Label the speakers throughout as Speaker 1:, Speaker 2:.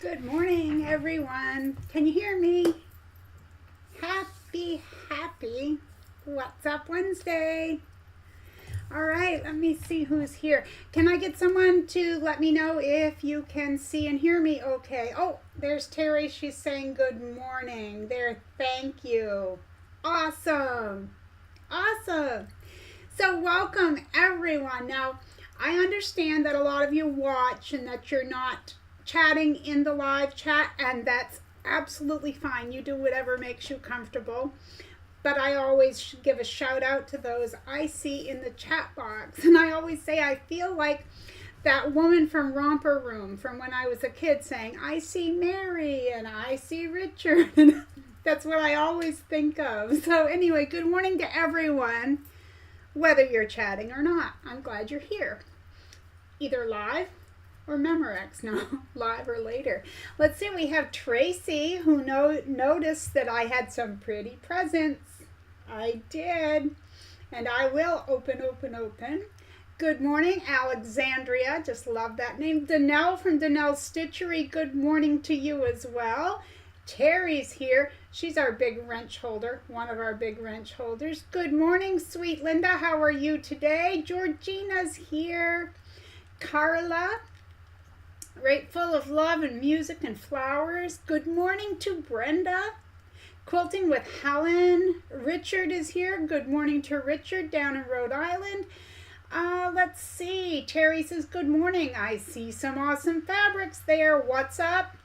Speaker 1: Good morning, everyone. Can you hear me? Happy What's Up Wednesday. All right, let me see who's here. Can I get someone to let me know if you can see and hear me okay? Oh, there's Terry. She's saying good morning. There, thank you. Awesome. So welcome, everyone. Now, I understand that a lot of you watch and that you're not chatting in the live chat, and that's absolutely fine. You do whatever makes you comfortable. But I always give a shout out to those I see in the chat box. And I always say I feel like that woman from Romper Room from when I was a kid saying, I see Mary and I see Richard. And that's what I always think of. So anyway, good morning to everyone, whether you're chatting or not. I'm glad you're here, either live or Memorex now, live or later. Let's see, we have Tracy, who noticed that I had some pretty presents. I did, and I will open. Good morning, Alexandria, just love that name. Danelle from Danelle's Stitchery, good morning to you as well. Terry's here, she's our big wrench holder, one of our big wrench holders. Good morning, sweet Linda, how are you today? Georgina's here. Carla, right, full of love and music and flowers. Good morning to Brenda. Quilting with Helen. Richard is here. Good morning to Richard down in Rhode Island. Let's see. Terry says, good morning. I see some awesome fabrics there. What's up?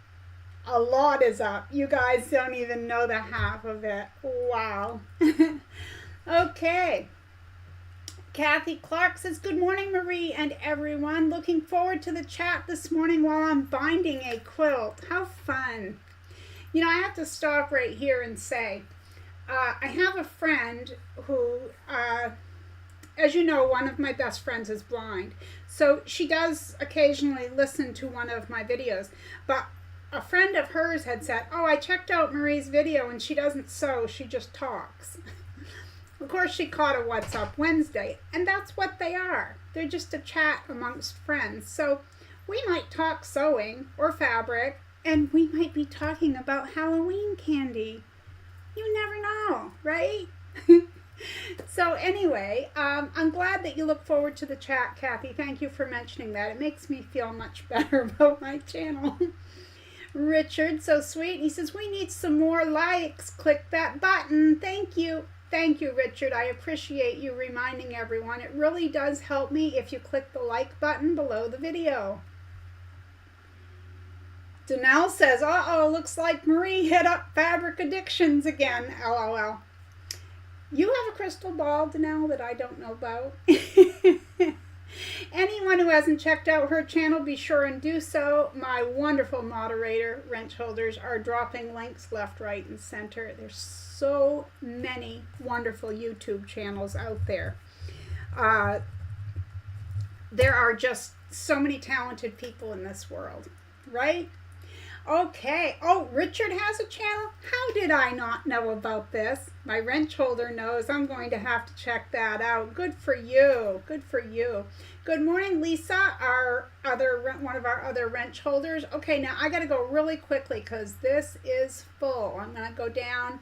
Speaker 1: A lot is up. You guys don't even know the half of it. Wow. Okay. Kathy Clark says, good morning, Marie and everyone. Looking forward to the chat this morning while I'm binding a quilt. How fun. You know, I have to stop right here and say, I have a friend who, as you know, one of my best friends is blind. So she does occasionally listen to one of my videos. But a friend of hers had said, oh, I checked out Marie's video and she doesn't sew, she just talks. Of course, she caught a What's Up Wednesday, and that's what they are. They're just a chat amongst friends. So we might talk sewing or fabric, and we might be talking about Halloween candy. You never know, right? So anyway, I'm glad that you look forward to the chat, Kathy. Thank you for mentioning that. It makes me feel much better about my channel. Richard, so sweet. He says, we need some more likes. Click that button. Thank you. Thank you, Richard. I appreciate you reminding everyone. It really does help me if you click the like button below the video. Danelle says, uh-oh, looks like Marie hit up fabric addictions again. LOL. You have a crystal ball, Danelle, that I don't know about. Anyone who hasn't checked out her channel, be sure and do so. My wonderful moderator, wrench holders, are dropping links left, right, and center. There's so many wonderful YouTube channels out there. There are just so many talented people in this world, right? Okay. Oh, Richard has a channel? How did I not know about this? My wrench holder knows. I'm going to have to check that out. Good for you. Good for you. Good morning, Lisa, one of our other wrench holders. Okay, now I got to go really quickly because this is full. I'm going to go down.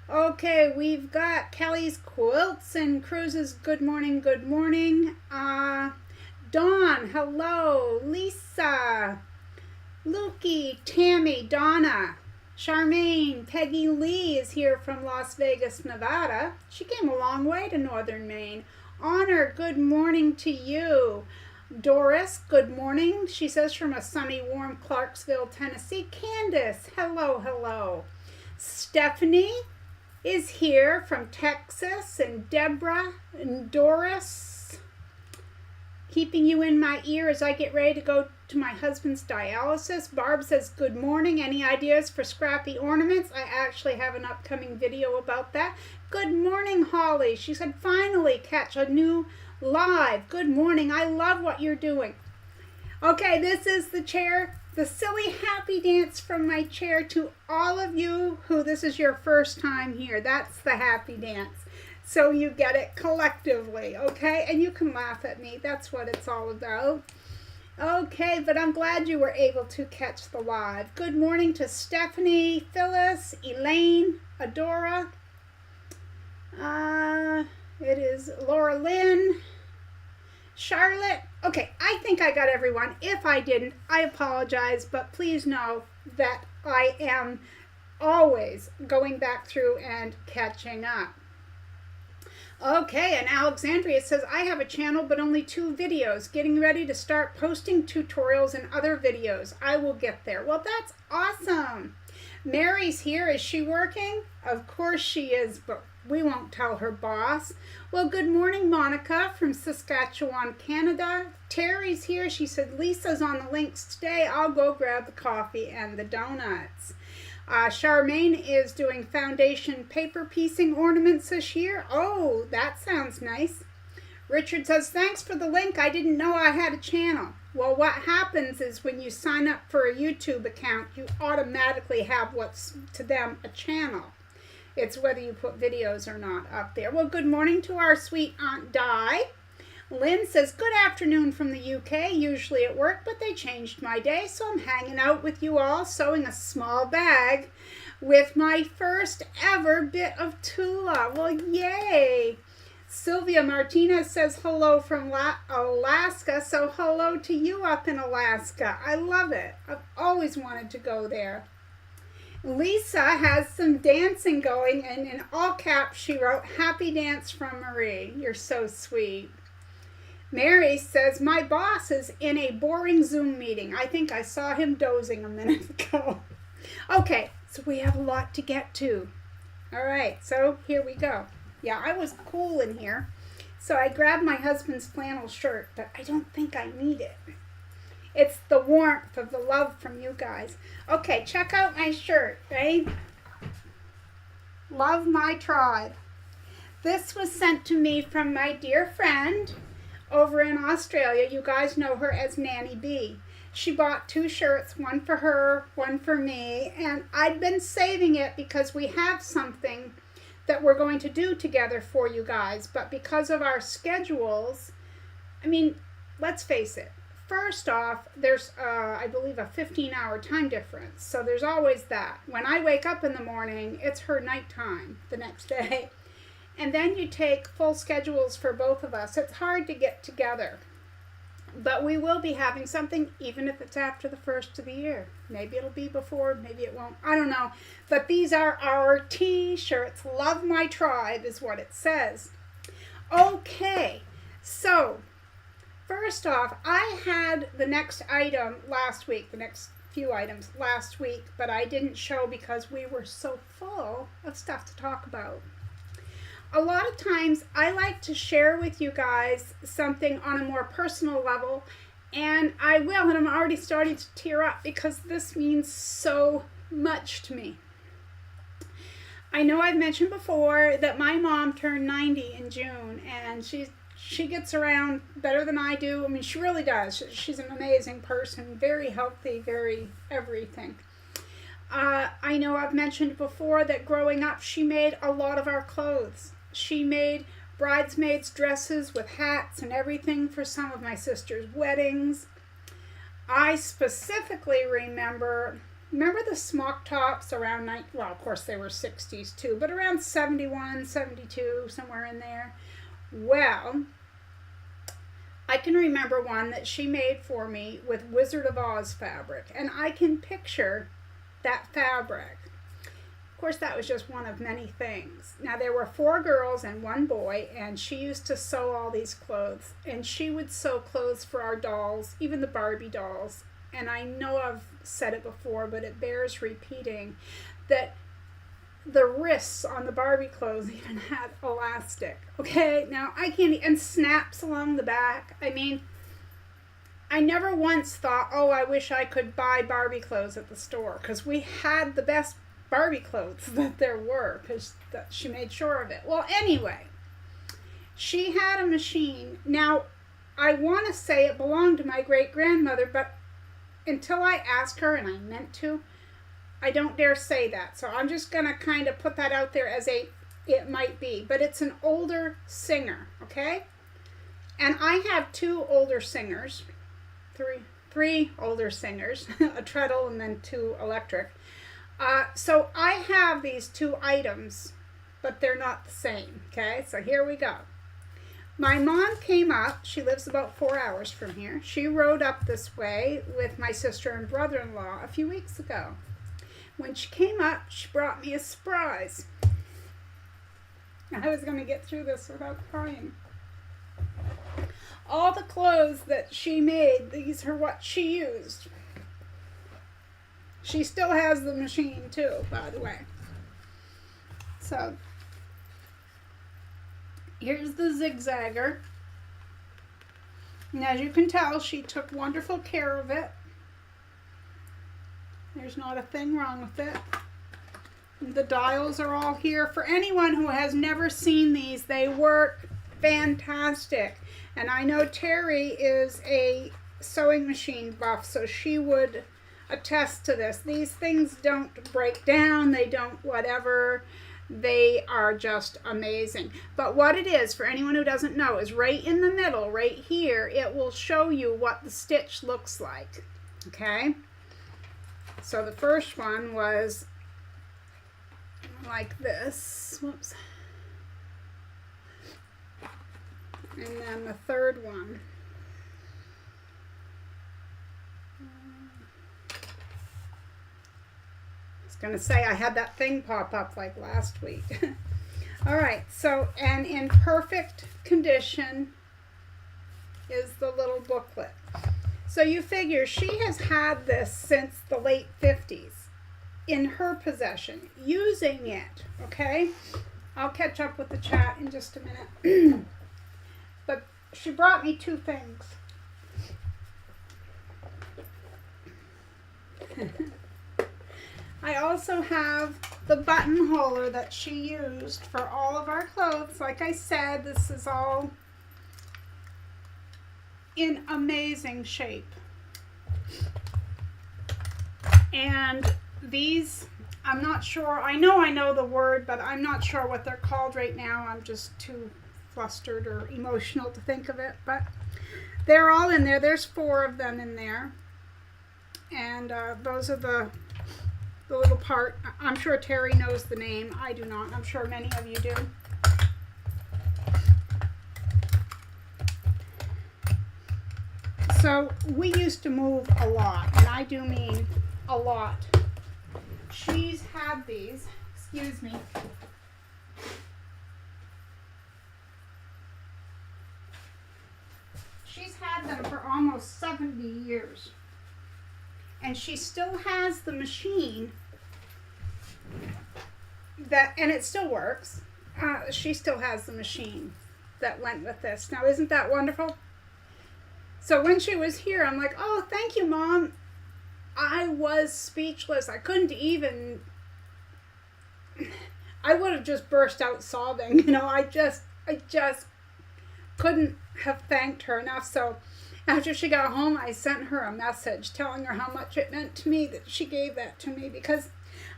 Speaker 1: Okay, we've got Kelly's Quilts and Cruises. Good morning, good morning. Dawn, hello. Lisa, Lukey, Tammy, Donna, Charmaine, Peggy Lee is here from Las Vegas, Nevada. She came a long way to Northern Maine. Honor, good morning to you. Doris, good morning. She says from a sunny, warm Clarksville, Tennessee. Candace, hello. Stephanie is here from Texas, and Deborah and Doris, keeping you in my ear as I get ready to go to my husband's dialysis. Barb says, good morning. Any ideas for scrappy ornaments? I actually have an upcoming video about that. Good morning, Holly. She said, finally catch a new live. Good morning. I love what you're doing. Okay, this is the chair, the silly happy dance from my chair to all of you who this is your first time here. That's the happy dance. So you get it collectively, okay? And you can laugh at me. That's what it's all about. Okay, but I'm glad you were able to catch the live. Good morning to Stephanie, Phyllis, Elaine, Adora. It is Laura Lynn, Charlotte. Okay, I think I got everyone. If I didn't, I apologize, but please know that I am always going back through and catching up. Okay, and Alexandria says, I have a channel but only 2 videos. Getting ready to start posting tutorials and other videos. I will get there. Well, that's awesome. Mary's here. Is she working? Of course she is, but we won't tell her boss. Well, good morning, Monica from Saskatchewan, Canada. Terry's here. She said, Lisa's on the links today. I'll go grab the coffee and the donuts. Charmaine is doing foundation paper piecing ornaments this year. Oh, that sounds nice. Richard says, thanks for the link. I didn't know I had a channel. Well, what happens is when you sign up for a YouTube account, you automatically have what's to them a channel. It's whether you put videos or not up there. Well, good morning to our sweet Aunt Di. Lynn says, good afternoon from the UK, usually at work, but they changed my day, so I'm hanging out with you all, sewing a small bag with my first ever bit of Tula. Well, yay! Sylvia Martinez says hello from Alaska, so hello to you up in Alaska. I love it. I've always wanted to go there. Lisa has some dancing going, and in all caps she wrote, happy dance from Marie. You're so sweet. Mary says, my boss is in a boring Zoom meeting. I think I saw him dozing a minute ago. Okay, so we have a lot to get to. All right, so here we go. Yeah, I was cool in here. So I grabbed my husband's flannel shirt, but I don't think I need it. It's the warmth of the love from you guys. Okay, check out my shirt, right? Love my tribe. This was sent to me from my dear friend over in Australia. You guys know her as Nanny B. She bought 2 shirts, one for her, one for me, and I'd been saving it because we have something that we're going to do together for you guys, but because of our schedules, I mean, let's face it, first off, there's, I believe, a 15-hour time difference, so there's always that. When I wake up in the morning, it's her nighttime the next day. And then you take full schedules for both of us. It's hard to get together. But we will be having something, even if it's after the first of the year. Maybe it'll be before, maybe it won't. I don't know. But these are our T-shirts. Love my tribe is what it says. Okay, so first off, I had the next item last week, the next few items last week, but I didn't show because we were so full of stuff to talk about. A lot of times I like to share with you guys something on a more personal level, and I will, and I'm already starting to tear up because this means so much to me. I know I've mentioned before that my mom turned 90 in June, and she gets around better than I do. I mean, she really does. She's an amazing person, very healthy, very everything. I know I've mentioned before that growing up, she made a lot of our clothes. She made bridesmaids' dresses with hats and everything for some of my sister's weddings. I specifically remember the smock tops around, well, of course they were 60s too, but around 71, 72, somewhere in there. Well, I can remember one that she made for me with Wizard of Oz fabric, and I can picture that fabric. Of course, that was just one of many things. Now, there were 4 girls and 1 boy, and she used to sew all these clothes. And she would sew clothes for our dolls, even the Barbie dolls. And I know I've said it before, but it bears repeating, that the wrists on the Barbie clothes even had elastic. Okay, now I can't, and snaps along the back. I mean, I never once thought, oh, I wish I could buy Barbie clothes at the store, because we had the best Barbie clothes that there were, because she made sure of it. Well, anyway, she had a machine. Now, I want to say it belonged to my great-grandmother, but until I asked her, and I meant to, I don't dare say that. So I'm just going to kind of put that out there as it might be. But it's an older singer, okay? And I have 2 older singers three older singers, a treadle and then 2 electric. So I have these 2 items, but they're not the same. Okay, so here we go. My mom came up. She lives about 4 hours from here. She rode up this way with my sister and brother-in-law a few weeks ago. When she came up, she brought me a surprise. I was going to get through this without crying. All the clothes that she made, these are what she used. She still has the machine too, by the way. So, here's the zigzagger. And as you can tell, she took wonderful care of it. There's not a thing wrong with it. The dials are all here. For anyone who has never seen these, they work fantastic. And I know Terry is a sewing machine buff, so she would attest to this. These things don't break down, they don't whatever. They are just amazing. But what it is, for anyone who doesn't know, is right in the middle, right here, it will show you what the stitch looks like. Okay? So the first one was like this. Whoops. And then the third one. Going to say I had that thing pop up like last week. All right, so, and in perfect condition is the little booklet. So you figure she has had this since the late 50s in her possession, using it, okay? I'll catch up with the chat in just a minute. But she brought me 2 things. I also have the buttonholer that she used for all of our clothes. Like I said, this is all in amazing shape. And these, I'm not sure, I know the word, but I'm not sure what they're called right now. I'm just too flustered or emotional to think of it. But they're all in there. There's 4 of them in there. And those are the little part. I'm sure Terry knows the name. I do not. I'm sure many of you do. So we used to move a lot, and I do mean a lot. She's had these. Excuse me. She's had them for almost 70 years. And she still has the machine that, and it still works. She still has the machine that went with this. Now, isn't that wonderful? So when she was here, I'm like, oh, thank you, Mom. I was speechless. I couldn't even, I would have just burst out sobbing. You know, I just couldn't have thanked her enough. So after she got home, I sent her a message telling her how much it meant to me that she gave that to me, because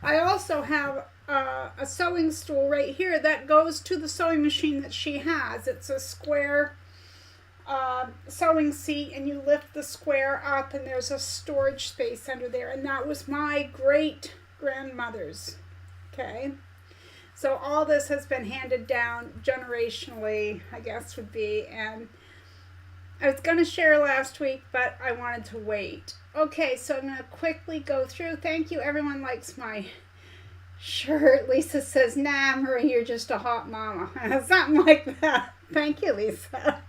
Speaker 1: I also have a sewing stool right here that goes to the sewing machine that she has. It's a square sewing seat, and you lift the square up, and there's a storage space under there, and that was my great grandmother's. Okay, so all this has been handed down generationally, I guess would be, and I was going to share last week, but I wanted to wait. Okay, so I'm going to quickly go through. Thank you. Everyone likes my shirt. Lisa says, nah, Marie, you're just a hot mama. Something like that. Thank you, Lisa.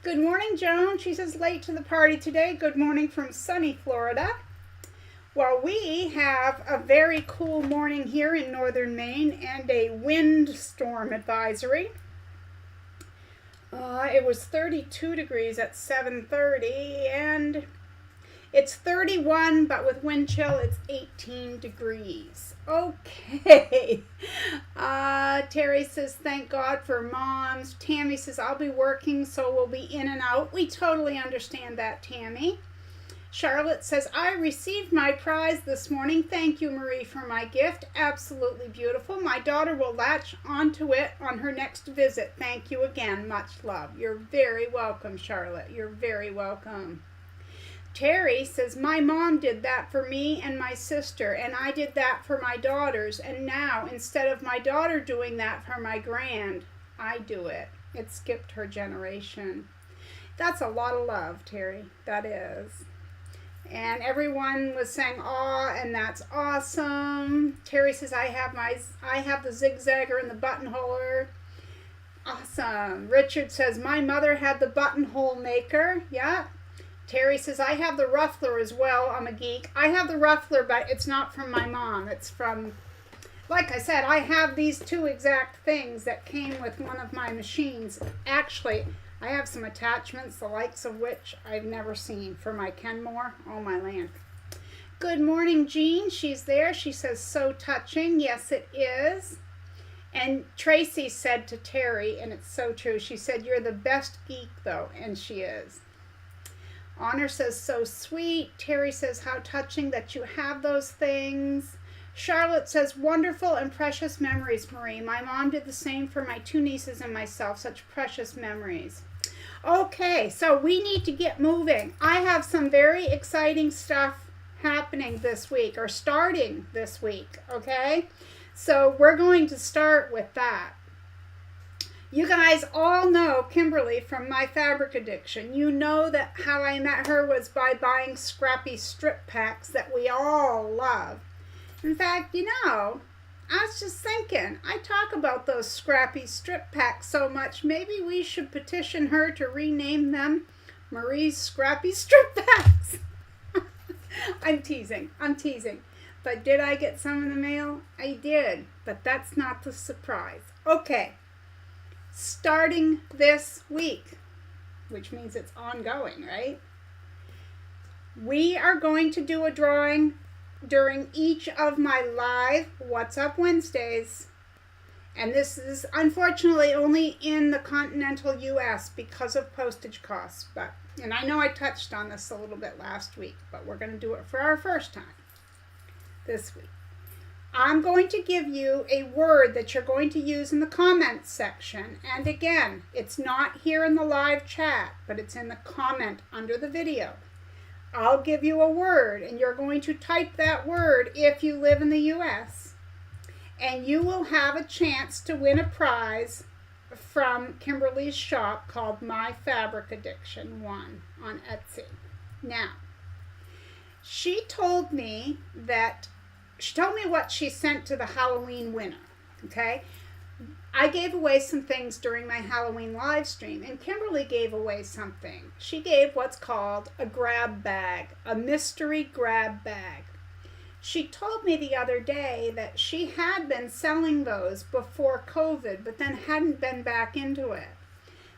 Speaker 1: Good morning, Joan. She says, late to the party today. Good morning from sunny Florida. Well, we have a very cool morning here in northern Maine and a windstorm advisory. It was 32 degrees at 7:30, and it's 31, but with wind chill, it's 18 degrees. Okay. Terry says, thank God for moms. Tammy says, I'll be working, so we'll be in and out. We totally understand that, Tammy. Charlotte says, I received my prize this morning. Thank you, Marie, for my gift. Absolutely beautiful. My daughter will latch onto it on her next visit. Thank you again. Much love. You're very welcome, Charlotte. You're very welcome. Terry says, my mom did that for me and my sister, and I did that for my daughters, and now, instead of my daughter doing that for my grand, I do it. It skipped her generation. That's a lot of love, Terry. That is. And everyone was saying, aw, and that's awesome. Terry says, I have the zigzagger and the buttonholer. Awesome. Richard says, my mother had the buttonhole maker. Yeah. Terry says, I have the ruffler as well. I'm a geek. I have the ruffler, but it's not from my mom. It's from, like I said, I have these two exact things that came with one of my machines. Actually, I have some attachments, the likes of which I've never seen for my Kenmore. Oh, my land. Good morning, Jean. She's there. She says, so touching. Yes, it is. And Tracy said to Terry, and it's so true, she said, you're the best geek, though, and she is. Honor says, so sweet. Terry says, how touching that you have those things. Charlotte says, wonderful and precious memories, Marie. My mom did the same for my two nieces and myself. Such precious memories. Okay, so we need to get moving. I have some very exciting stuff happening this week, or starting this week, okay? So we're going to start with that. You guys all know Kimberly from My Fabric Addiction. You know that how I met her was by buying scrappy strip packs that we all love. In fact, you know, I was just thinking, I talk about those scrappy strip packs so much, maybe we should petition her to rename them Marie's Scrappy Strip Packs. I'm teasing. But did I get some in the mail? I did, but that's not the surprise. Okay. Starting this week, which means it's ongoing, right? We are going to do a drawing during each of my live What's Up Wednesdays. And this is unfortunately only in the continental US because of postage costs. And I know I touched on this a little bit last week, but we're going to do it for our first time this week. I'm going to give you a word that you're going to use in the comments section. And again, it's not here in the live chat, but it's in the comment under the video. I'll give you a word, and you're going to type that word if you live in the U.S. And you will have a chance to win a prize from Kimberly's shop called My Fabric Addiction 1 on Etsy. Now, she told me what she sent to the Halloween winner, okay? I gave away some things during my Halloween live stream, and Kimberly gave away something. She gave what's called a grab bag, a mystery grab bag. She told me the other day that she had been selling those before COVID, but then hadn't been back into it.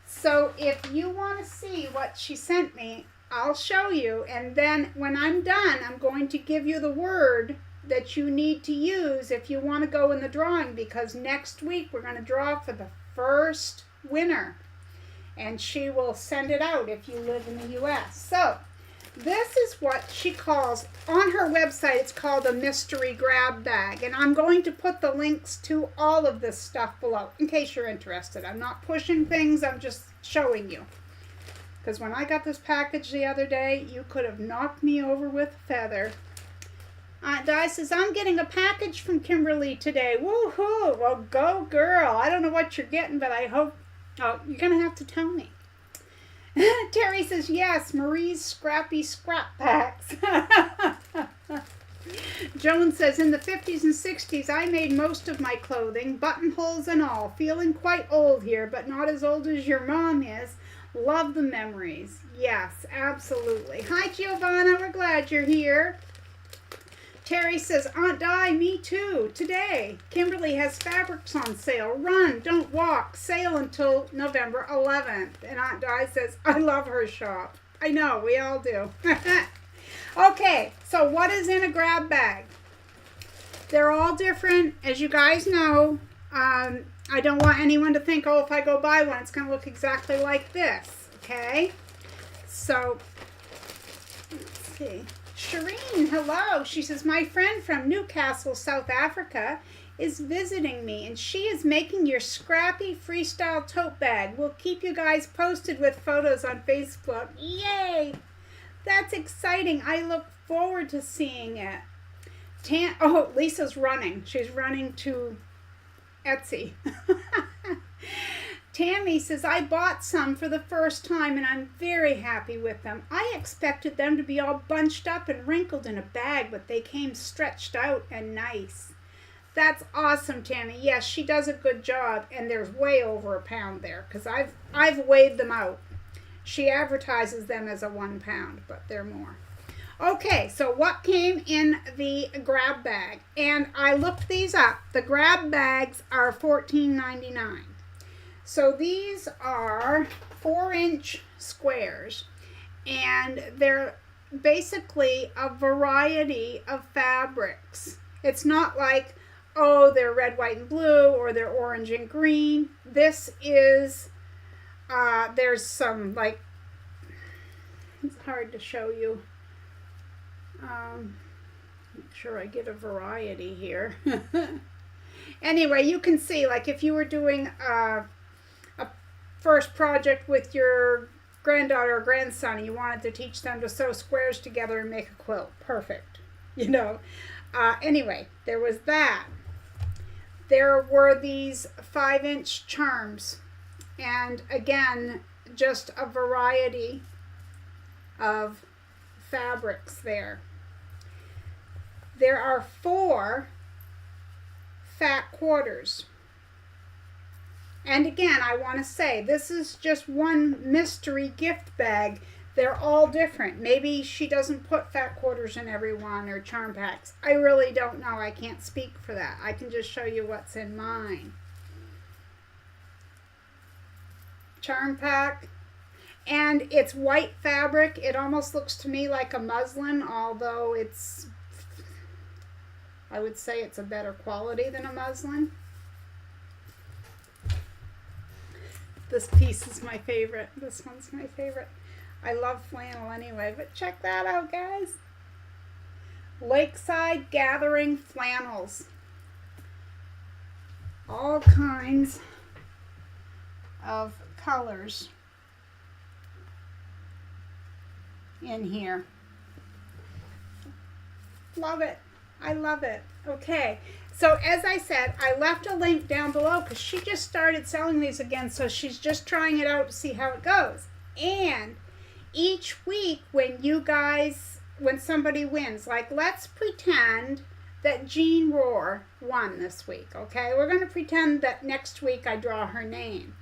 Speaker 1: So if you want to see what she sent me, I'll show you, and then when I'm done, I'm going to give you the word that you need to use if you want to go in the drawing, because next week we're going to draw for the first winner, and she will send it out if you live in the U.S. So this is what she calls, on her website, it's called a mystery grab bag, and I'm going to put the links to all of this stuff below in case you're interested. I'm not pushing things, I'm just showing you, because when I got this package the other day, you could have knocked me over with a feather. Di says, I'm getting a package from Kimberly today. Woohoo! Well, go girl. I don't know what you're getting, but I hope... Oh, you're going to have to tell me. Terry says, yes, Marie's Scrappy Scrap Packs. Joan says, in the 50s and 60s, I made most of my clothing, buttonholes and all. Feeling quite old here, but not as old as your mom is. Love the memories. Yes, absolutely. Hi, Giovanna. We're glad you're here. Terry says, Aunt Di, me too. Today, Kimberly has fabrics on sale. Run, don't walk. Sale until November 11th. And Aunt Di says, I love her shop. I know, we all do. Okay, so what is in a grab bag? They're all different, as you guys know. I don't want anyone to think, oh, if I go buy one, it's going to look exactly like this. Okay? So, let's see. Shireen, hello. She says, my friend from Newcastle, South Africa, is visiting me, and she is making your scrappy freestyle tote bag. We'll keep you guys posted with photos on Facebook. Yay! That's exciting. I look forward to seeing it. Oh, Lisa's running. She's running to Etsy. Tammy says, I bought some for the first time and I'm very happy with them. I expected them to be all bunched up and wrinkled in a bag, but they came stretched out and nice. That's awesome, Tammy. Yes, she does a good job, and there's way over a pound there because I've weighed them out. She advertises them as a 1 pound, but they're more. Okay, so what came in the grab bag? And I looked these up. The grab bags are $14.99. So these are 4-inch squares, and they're basically a variety of fabrics. It's not like, oh, they're red, white, and blue, or they're orange and green. This is, there's some, like, it's hard to show you. Make sure I get a variety here. Anyway, you can see, like, if you were doing a first project with your granddaughter or grandson, and you wanted to teach them to sew squares together and make a quilt. Perfect. You know. Anyway, there was that. There were these 5-inch charms. And again, just a variety of fabrics there. There are 4 fat quarters. And again, I want to say, this is just one mystery gift bag. They're all different. Maybe she doesn't put fat quarters in every one or charm packs. I really don't know. I can't speak for that. I can just show you what's in mine. Charm pack. And it's white fabric. It almost looks to me like a muslin, although it's, I would say it's a better quality than a muslin. This piece is my favorite. This one's my favorite. I love flannel anyway, but check that out, guys. Lakeside Gathering flannels. All kinds of colors in here. Love it. I love it. Okay. So as I said, I left a link down below because she just started selling these again. So she's just trying it out to see how it goes. And each week when somebody wins, like let's pretend that Jean Rohr won this week, okay? We're going to pretend that next week I draw her name.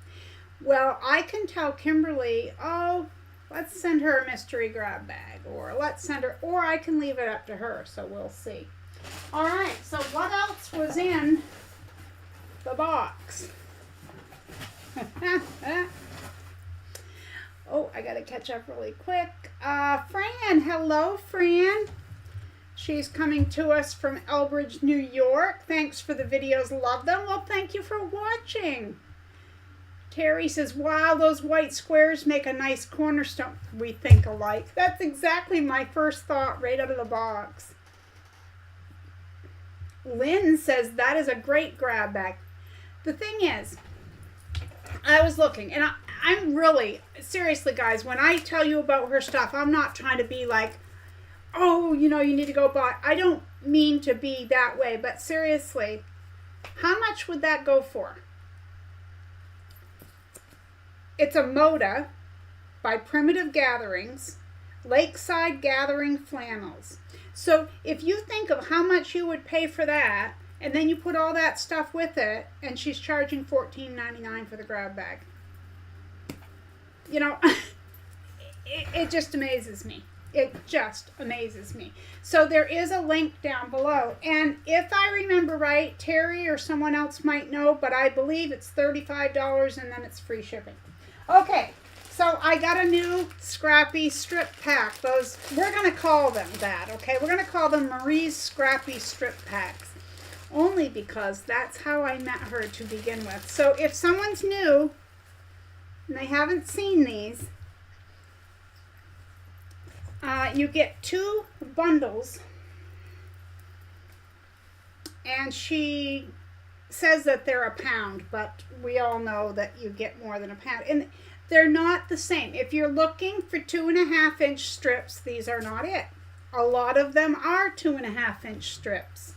Speaker 1: Well, I can tell Kimberly, oh, let's send her a mystery grab bag, or let's send her, or I can leave it up to her, so we'll see. All right, so what else was in the box? Oh, I got to catch up really quick. Fran, hello, Fran. She's coming to us from Elbridge, New York. Thanks for the videos. Love them. Well, thank you for watching. Terry says, wow, those white squares make a nice cornerstone. We think alike. That's exactly my first thought right out of the box. Lynn says, that is a great grab bag. The thing is, I was looking, and I'm really, seriously, guys, when I tell you about her stuff, I'm not trying to be like, oh, you know, you need to go buy. I don't mean to be that way, but seriously, how much would that go for? It's a Moda by Primitive Gatherings, Lakeside Gathering flannels. So if you think of how much you would pay for that, and then you put all that stuff with it, and she's charging $14.99 for the grab bag. You know, it just amazes me. It just amazes me. So there is a link down below. And if I remember right, Terry or someone else might know, but I believe it's $35 and then it's free shipping. Okay, so I got a new Scrappy strip pack. Those, we're going to call them that, okay? We're going to call them Marie's Scrappy strip packs. Only because that's how I met her to begin with. So if someone's new and they haven't seen these, you get 2 bundles, and she says that they're a pound, but we all know that you get more than a pound. And they're not the same. If you're looking for 2.5-inch strips, these are not it. A lot of them are 2.5-inch strips,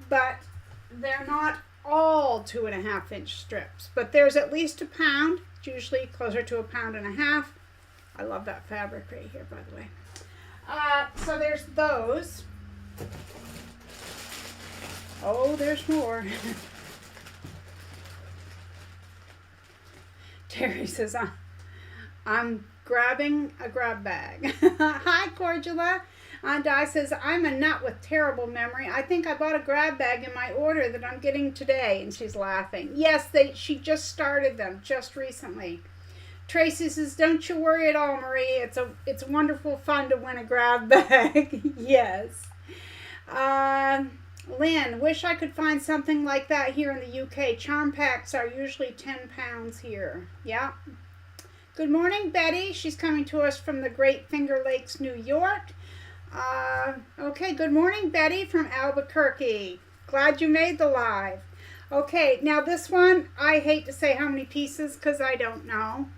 Speaker 1: but they're not all 2.5-inch strips. But there's at least a pound. It's usually closer to 1.5 pounds. I love that fabric right here, by the way. So there's those. Oh, there's more. Terry says, I'm grabbing a grab bag. Hi, Cordula. Di says, I'm a nut with terrible memory. I think I bought a grab bag in my order that I'm getting today. And she's laughing. Yes, she just started them just recently. Tracy says, don't you worry at all, Marie. It's wonderful fun to win a grab bag. Yes. Lynn, wish I could find something like that here in the UK. Charm packs are usually 10 pounds here. Yeah. Good morning, Betty. She's coming to us from the Great Finger Lakes, New York. Okay, good morning, Betty from Albuquerque. Glad you made the live. Okay, now this one, I hate to say how many pieces because I don't know.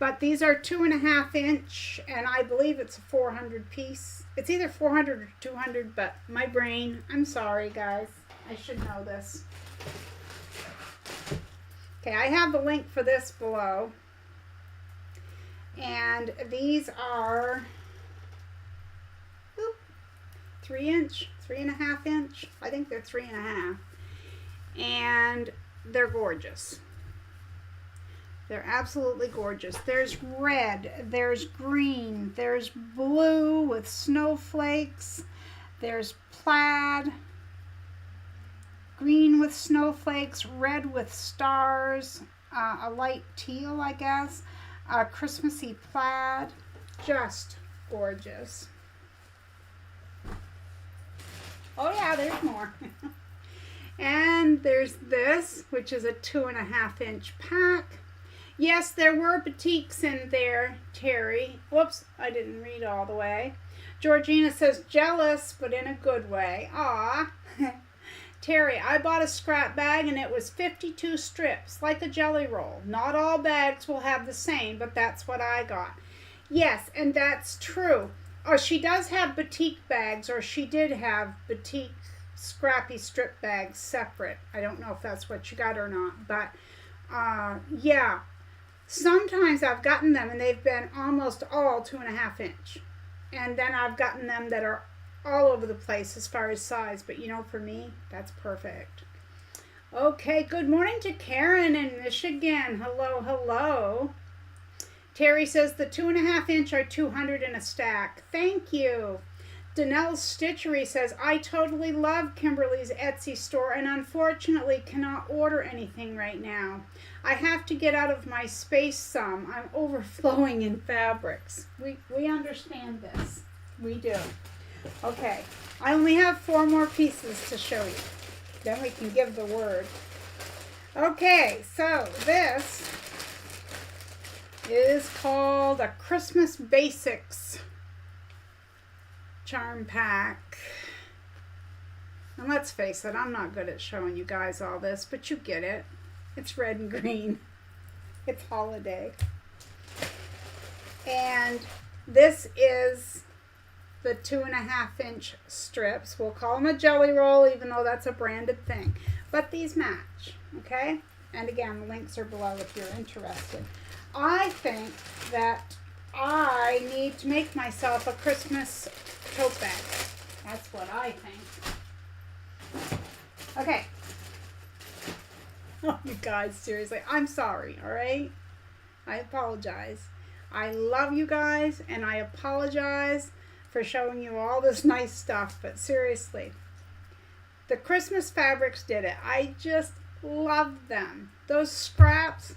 Speaker 1: But these are 2.5-inch, and I believe it's a 400 piece. It's either 400 or 200, but my brain, I'm sorry, guys. I should know this. Okay, I have the link for this below. And these are 3-inch, 3.5-inch. I think they're 3.5. And they're gorgeous. They're absolutely gorgeous. There's red, there's green, there's blue with snowflakes, there's plaid, green with snowflakes, red with stars, a light teal, I guess, a Christmassy plaid. Just gorgeous. Oh yeah, there's more. And there's this, which is a 2.5-inch pack. Yes, there were batiks in there, Terry. Whoops, I didn't read all the way. Georgina says, jealous, but in a good way. Aw. Terry, I bought a scrap bag and it was 52 strips, like a jelly roll. Not all bags will have the same, but that's what I got. Yes, and that's true. Oh, she does have batik bags, or she did have batik scrappy strip bags separate. I don't know if that's what you got or not, but yeah. Sometimes I've gotten them and they've been almost all 2.5-inch. And then I've gotten them that are all over the place as far as size. But you know, for me, that's perfect. Okay, good morning to Karen in Michigan. Hello, hello. Terry says the 2.5-inch are 200 in a stack. Thank you. Danelle Stitchery says, I totally love Kimberly's Etsy store and unfortunately cannot order anything right now. I have to get out of my space some. I'm overflowing in fabrics. We understand this. We do. Okay, I only have 4 more pieces to show you. Then we can give the word. Okay, so this is called a Christmas Basics charm pack. And let's face it, I'm not good at showing you guys all this, but you get it. It's red and green. It's holiday. And this is the 2.5-inch strips. We'll call them a jelly roll, even though that's a branded thing. But these match, okay? And again, the links are below if you're interested. I think that I need to make myself a Christmas tote bag. That's what I think. Okay. Oh, you guys, seriously, I'm sorry, all right? I apologize. I love you guys, and I apologize for showing you all this nice stuff, but seriously, the Christmas fabrics did it. I just love them. Those scraps,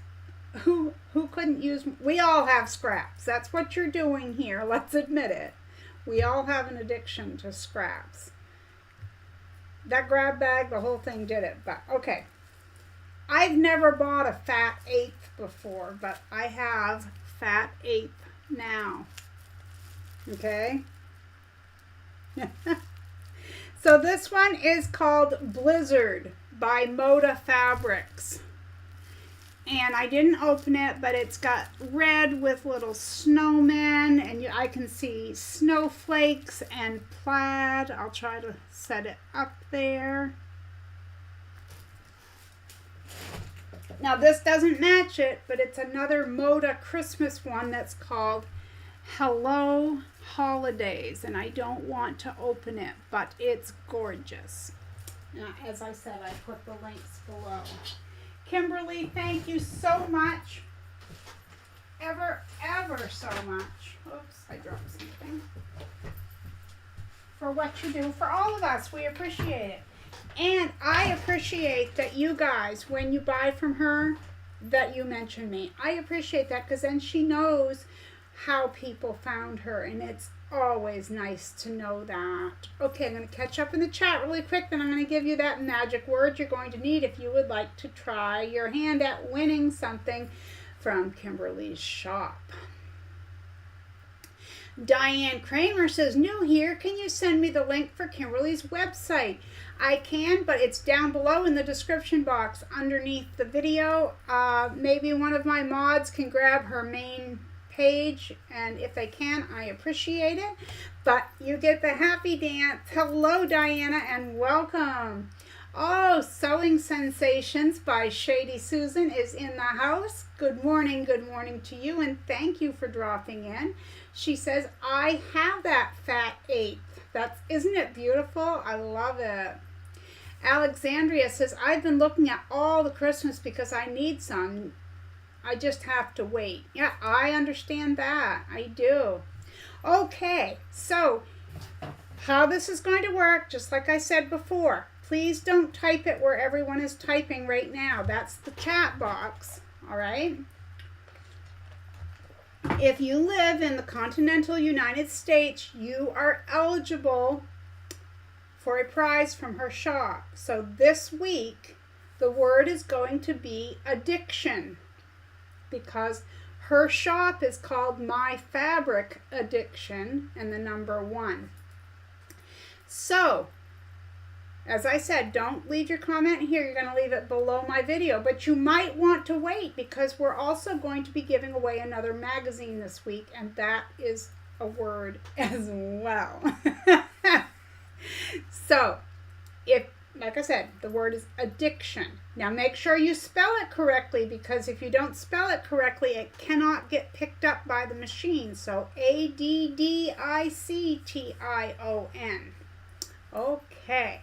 Speaker 1: who couldn't use, we all have scraps. That's what you're doing here, let's admit it. We all have an addiction to scraps. That grab bag, the whole thing did it, but okay. I've never bought a fat 1/8 before, but I have fat 1/8 now. Okay? So this one is called Blizzard by Moda Fabrics. and I didn't open it, but it's got red with little snowmen, and I can see snowflakes and plaid. I'll try to set it up there. Now this doesn't match it, but it's another Moda Christmas one that's called Hello Holidays, and I don't want to open it, but it's gorgeous. Now, as I said, I put the links below. Kimberly, thank you so much. Ever so much. Oops, I dropped something. For what you do for all of us. We appreciate it. And I appreciate that you guys, when you buy from her, that you mention me. I appreciate that because then she knows how people found her, and it's always nice to know that. Okay, I'm going to catch up in the chat really quick, then I'm going to give you that magic word you're going to need if you would like to try your hand at winning something from Kimberly's shop. Diane Kramer says, new here, can you send me the link for Kimberly's website? I can, but it's down below in the description box underneath the video. Maybe one of my mods can grab her main page, and if they can, I appreciate it. But you get the happy dance. Hello, Diana, and welcome. Oh, Sewing Sensations by Shady Susan is in the house. Good morning to you, and thank you for dropping in. She says, I have that fat eighth. Isn't it beautiful? I love it. Alexandria says, I've been looking at all the Christmas because I need some. I just have to wait. Yeah, I understand that. I do. Okay, so how this is going to work, just like I said before, please don't type it where everyone is typing right now. That's the chat box, all right? If you live in the continental United States, you are eligible for a prize from her shop. So this week, the word is going to be addiction, because her shop is called My Fabric Addiction and the number 1. So, as I said, don't leave your comment here. You're going to leave it below my video. But you might want to wait because we're also going to be giving away another magazine this week, and that is a word as well. So, like I said, the word is addiction. Now make sure you spell it correctly, because if you don't spell it correctly, it cannot get picked up by the machine. So ADDICTION. Okay.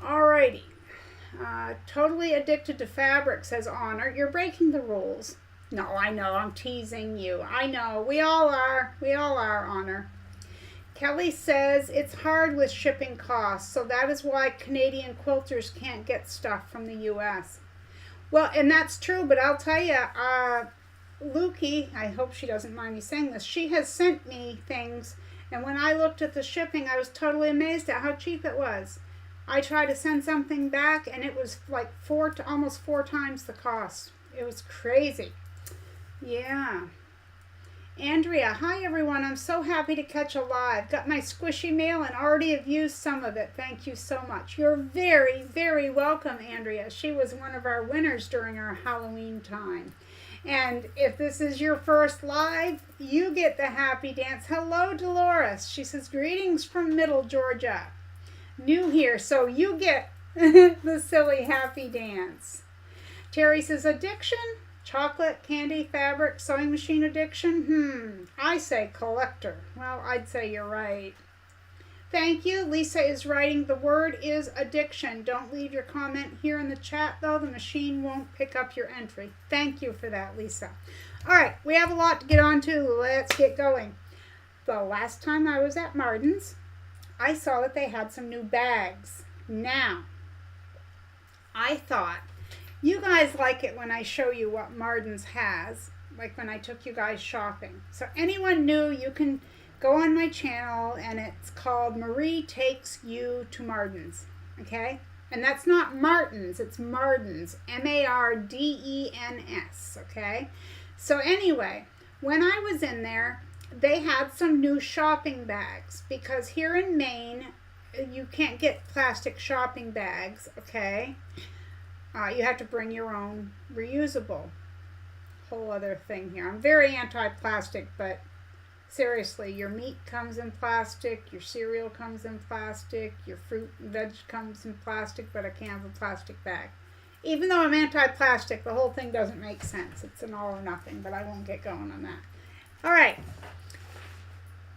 Speaker 1: Alrighty. Totally addicted to fabric, says Honor. You're breaking the rules. No, I know. I'm teasing you. I know. We all are. We all are, Honor. Kelly says it's hard with shipping costs, so that is why Canadian quilters can't get stuff from the U.S. Well, and that's true, but I'll tell you, Lukey, I hope she doesn't mind me saying this, she has sent me things, and when I looked at the shipping, I was totally amazed at how cheap it was. I tried to send something back, and it was like almost 4 times the cost. It was crazy. Yeah. Andrea, hi everyone. I'm so happy to catch a live. Got my squishy mail and already have used some of it. Thank you so much. You're very, very welcome, Andrea. She was one of our winners during our Halloween time. And if this is your first live, you get the happy dance. Hello, Dolores. She says, greetings from Middle Georgia. New here, so you get the silly happy dance. Terry says, addiction? Chocolate, candy, fabric, sewing machine addiction? I say collector. Well, I'd say you're right. Thank you. Lisa is writing. The word is addiction. Don't leave your comment here in the chat, though. The machine won't pick up your entry. Thank you for that, Lisa. All right, we have a lot to get on to. Let's get going. The last time I was at Martin's, I saw that they had some new bags. Now, I thought, you guys like it when I show you what Martin's has, like when I took you guys shopping. So anyone new, you can go on my channel, and it's called Marie Takes You to Martin's, okay? And that's not Martin's, it's Martin's, M-A-R-D-E-N-S, okay? So anyway, when I was in there, they had some new shopping bags, because here in Maine, you can't get plastic shopping bags, okay? You have to bring your own reusable. Whole other thing here. I'm very anti-plastic, but seriously, your meat comes in plastic, your cereal comes in plastic, your fruit and veg comes in plastic, but I can't have a plastic bag. Even though I'm anti-plastic, the whole thing doesn't make sense. It's an all or nothing, but I won't get going on that. All right.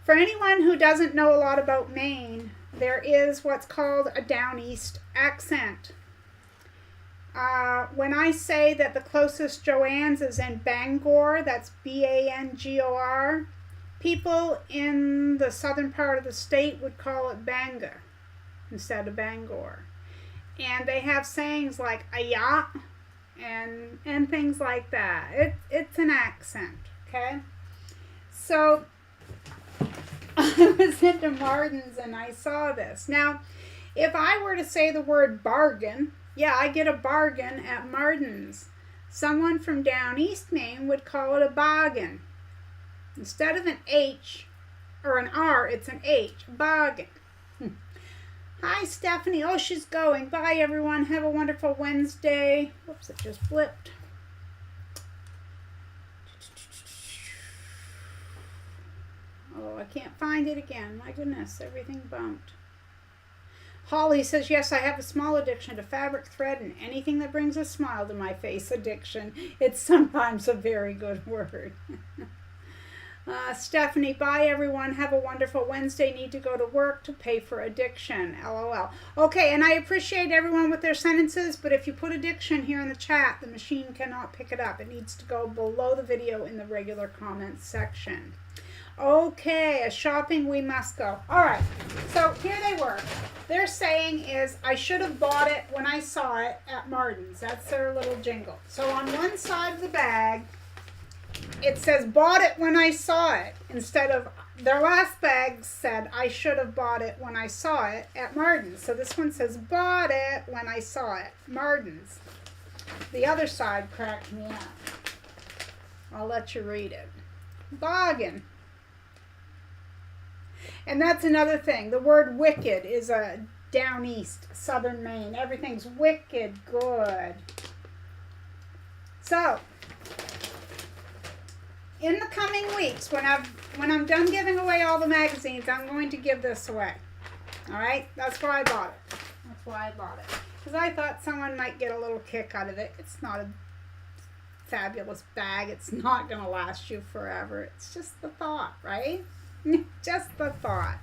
Speaker 1: For anyone who doesn't know a lot about Maine, there is what's called a down east accent. When I say that the closest Joann's is in Bangor, that's Bangor, people in the southern part of the state would call it Banga instead of Bangor. And they have sayings like "ayah" and things like that. It's an accent, okay? So I was into Martin's and I saw this. Now, if I were to say the word bargain, yeah, I get a bargain at Martin's. Someone from down east Maine would call it a bargain. Instead of an H or an R, it's an H, bargain. Hi, Stephanie. Oh, she's going. Bye, everyone. Have a wonderful Wednesday. Whoops, it just blipped. Oh, I can't find it again. My goodness, everything bumped. Holly says, yes, I have a small addiction to fabric, thread, and anything that brings a smile to my face. Addiction. It's sometimes a very good word. Stephanie, bye everyone. Have a wonderful Wednesday. Need to go to work to pay for addiction. LOL. Okay, and I appreciate everyone with their sentences, but if you put addiction here in the chat, the machine cannot pick it up. It needs to go below the video in the regular comments section. Okay, a shopping we must go. All right, so here they were. Their saying is, I should have bought it when I saw it at Martin's. That's their little jingle. So on one side of the bag, it says, bought it when I saw it, instead of their last bag said, I should have bought it when I saw it at Martin's. So this one says, bought it when I saw it, Martin's. The other side cracked me up. I'll let you read it. Bargain. And that's another thing. The word wicked is a down east, southern Maine. Everything's wicked good. So, in the coming weeks, when I'm done giving away all the magazines, I'm going to give this away. All right? That's why I bought it. That's why I bought it. Because I thought someone might get a little kick out of it. It's not a fabulous bag. It's not going to last you forever. It's just the thought, right? Just the thought.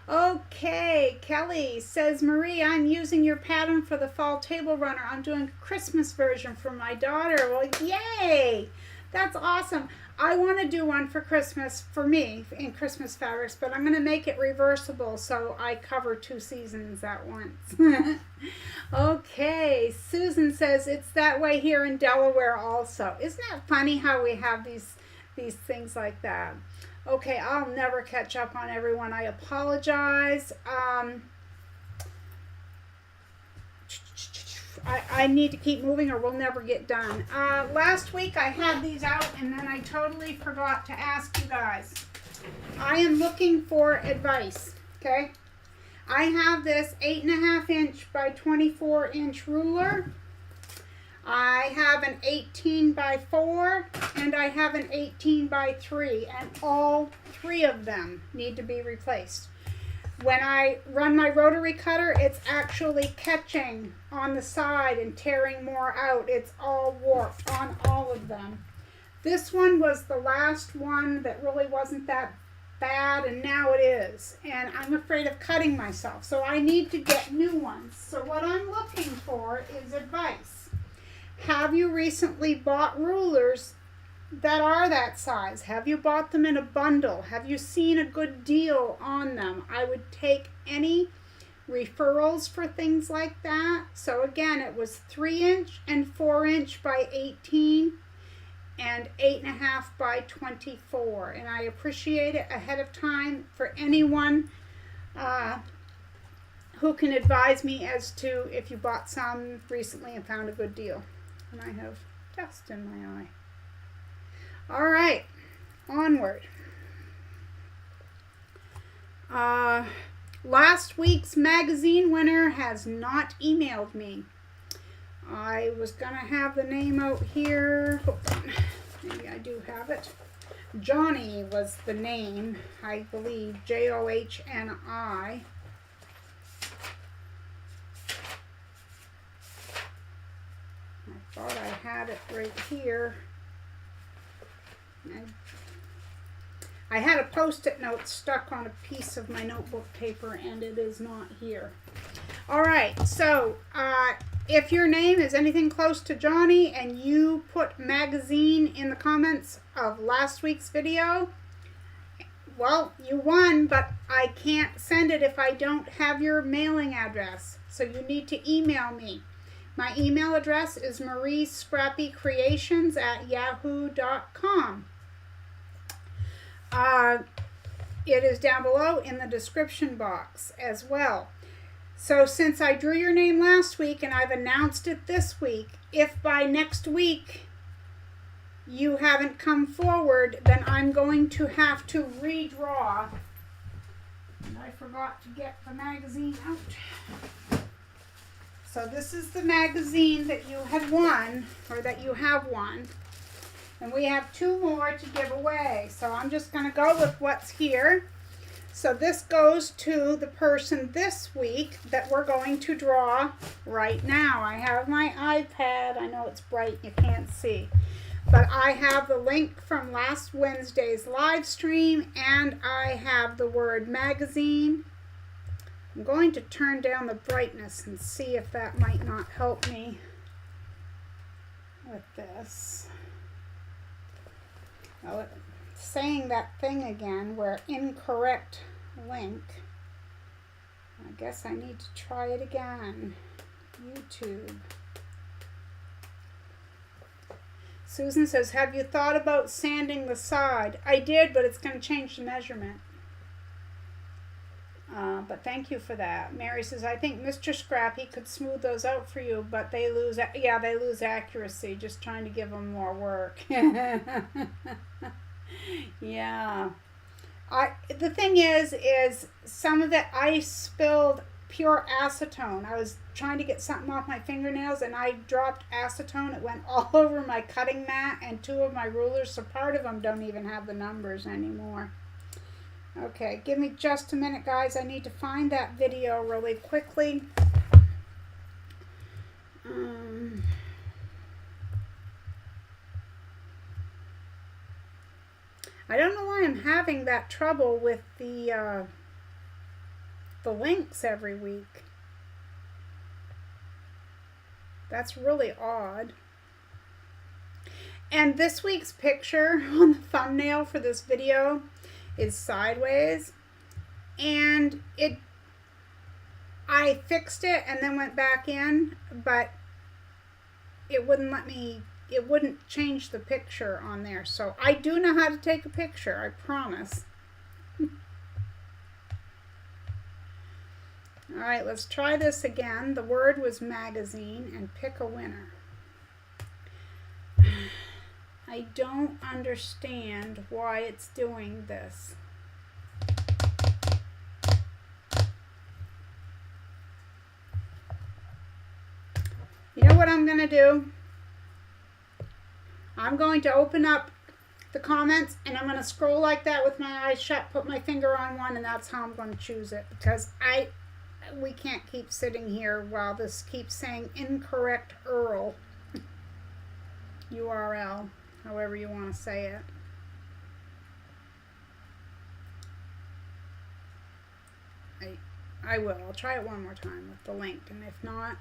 Speaker 1: Okay, Kelly says, Marie, I'm using your pattern for the fall table runner. I'm doing a Christmas version for my daughter. Well, yay! That's awesome. I want to do one for Christmas, for me, in Christmas fabrics, but I'm going to make it reversible so I cover 2 seasons at once. Okay, Susan says, it's that way here in Delaware also. Isn't that funny how we have these things like that? Okay, I'll never catch up on everyone. I apologize. I need to keep moving or we'll never get done. Last week I had these out and then I totally forgot to ask you guys. I am looking for advice, okay? I have this 8.5 inch by 24 inch ruler. I have an 18 by 4 and I have an 18 by 3, and all 3 of them need to be replaced. When I run my rotary cutter, it's actually catching on the side and tearing more out. It's all warped on all of them. This one was the last one that really wasn't that bad, and now it is. And I'm afraid of cutting myself, so I need to get new ones. So what I'm looking for is advice. Have you recently bought rulers that are that size? Have you bought them in a bundle? Have you seen a good deal on them? I would take any referrals for things like that. So again, it was 3 inch and 4 inch by 18 and 8.5 by 24. And I appreciate it ahead of time for anyone who can advise me as to if you bought some recently and found a good deal. And I have dust in my eye. All right, onward. Last week's magazine winner has not emailed me. I was going to have the name out here. Hold on. Maybe I do have it. Johnny was the name, I believe. Johni. I thought I had it right here. I had a post-it note stuck on a piece of my notebook paper, and it is not here. All right, so if your name is anything close to Johnny and you put magazine in the comments of last week's video, well, you won, but I can't send it if I don't have your mailing address. So you need to email me. My email address is mariescrappycreations@yahoo.com. It is down below in the description box as well. So since I drew your name last week and I've announced it this week, if by next week you haven't come forward, then I'm going to have to redraw. And I forgot to get the magazine out. So this is the magazine that you had won, or that you have won. And we have 2 more to give away. So I'm just going to go with what's here. So this goes to the person this week that we're going to draw right now. I have my iPad. I know it's bright, you can't see. But I have the link from last Wednesday's live stream, and I have the word magazine. I'm going to turn down the brightness and see if that might not help me with this. Oh, it's saying that thing again where incorrect link. I guess I need to try it again. YouTube. Susan says, have you thought about sanding the side? I did, but it's going to change the measurement. But thank you for that. Mary says, I think Mr. Scrappy could smooth those out for you, but they lose, they lose accuracy, just trying to give them more work. Yeah. The thing is some of it, I spilled pure acetone. I was trying to get something off my fingernails, and I dropped acetone. It went all over my cutting mat and 2 of my rulers, so part of them don't even have the numbers anymore. Okay, give me just a minute, guys. I need to find that video really quickly. I don't know why I'm having that trouble with the links every week. That's really odd. And this week's picture on the thumbnail for this video is sideways, and I fixed it and then went back in, but it wouldn't let me, it wouldn't change the picture on there. So I do know how to take a picture, I promise. All right, let's try this again. The word was magazine, and pick a winner. I don't understand why it's doing this. You know what I'm going to do? I'm going to open up the comments, and I'm going to scroll like that with my eyes shut, put my finger on one, and that's how I'm going to choose it, because we can't keep sitting here while this keeps saying incorrect URL. URL. However you want to say it. I will. I'll try it one more time with the link, and if not,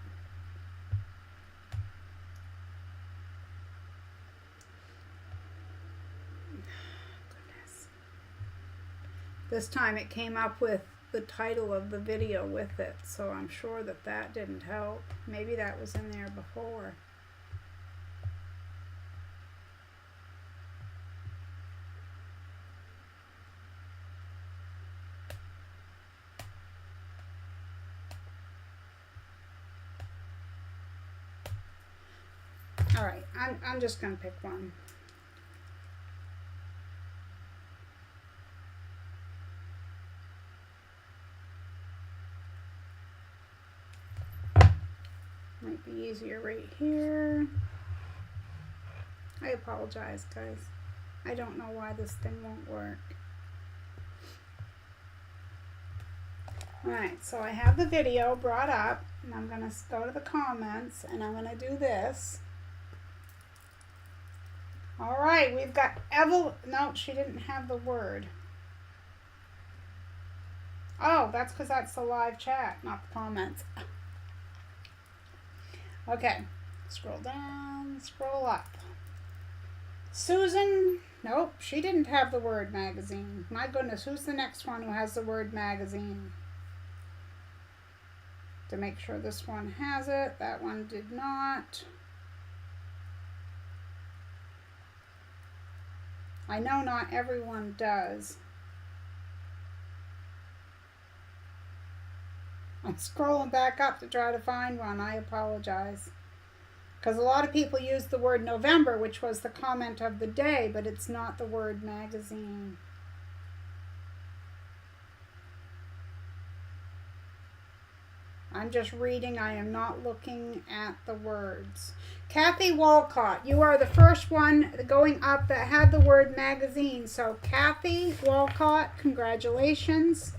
Speaker 1: goodness. This time it came up with the title of the video with it, so I'm sure that that didn't help. Maybe that was in there before. All right, I'm just going to pick one. Might be easier right here. I apologize, guys. I don't know why this thing won't work. Alright, so I have the video brought up, and I'm going to go to the comments, and I'm going to do this. Alright, we've got no, she didn't have the word. Oh, that's because that's the live chat, not the comments. Okay, scroll down, scroll up. Susan, nope, she didn't have the word magazine. My goodness, who's the next one who has the word magazine? To make sure this one has it, that one did not. I know not everyone does. I'm scrolling back up to try to find one. I apologize. Because a lot of people use the word November, which was the comment of the day, but it's not the word magazine. I'm just reading. I am not looking at the words. Kathy Walcott, you are the first one going up that had the word magazine. So Kathy Walcott, congratulations.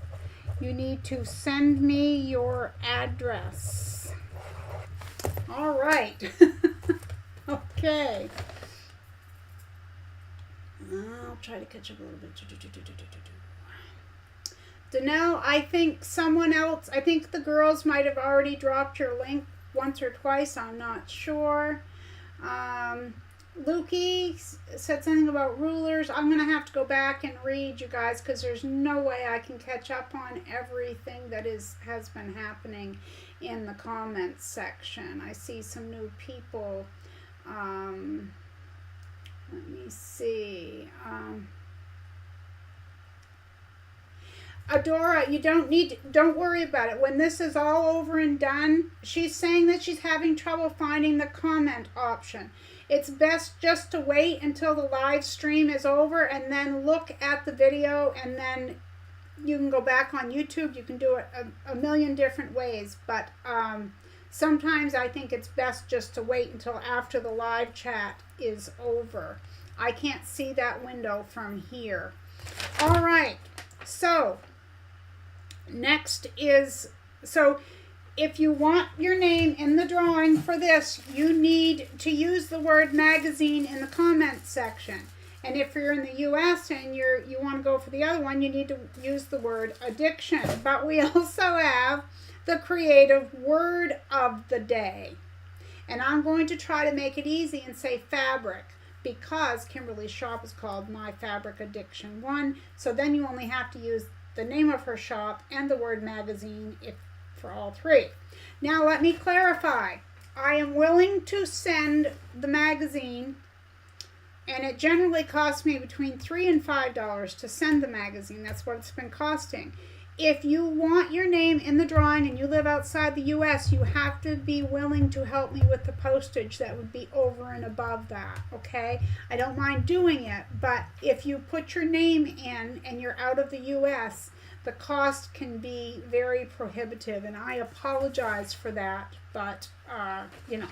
Speaker 1: You need to send me your address. All right. Okay. I'll try to catch up a little bit. Danelle, I think someone else, I think the girls might have already dropped your link once or twice. I'm not sure. Lukey said something about rulers. I'm going to have to go back and read, you guys, because there's no way I can catch up on everything that has been happening in the comments section. I see some new people. Let me see. Adora, you don't worry about it. When this is all over and done, she's saying that she's having trouble finding the comment option. It's best just to wait until the live stream is over and then look at the video, and then you can go back on YouTube. You can do it a million different ways, but sometimes I think it's best just to wait until after the live chat is over. I can't see that window from here. All right, so next is, so if you want your name in the drawing for this, you need to use the word magazine in the comments section. And if you're in the US and you want to go for the other one, you need to use the word addiction. But we also have the creative word of the day. And I'm going to try to make it easy and say fabric, because Kimberly's shop is called My Fabric Addiction 1. So then you only have to use the name of her shop and the word magazine for all three. Now let me clarify. I am willing to send the magazine, and it generally costs me between $3 and $5 to send the magazine. That's what it's been costing. If you want your name in the drawing and you live outside the US, you have to be willing to help me with the postage. That would be over and above that, okay? I don't mind doing it, but if you put your name in and you're out of the US, the cost can be very prohibitive, and I apologize for that, but, you know.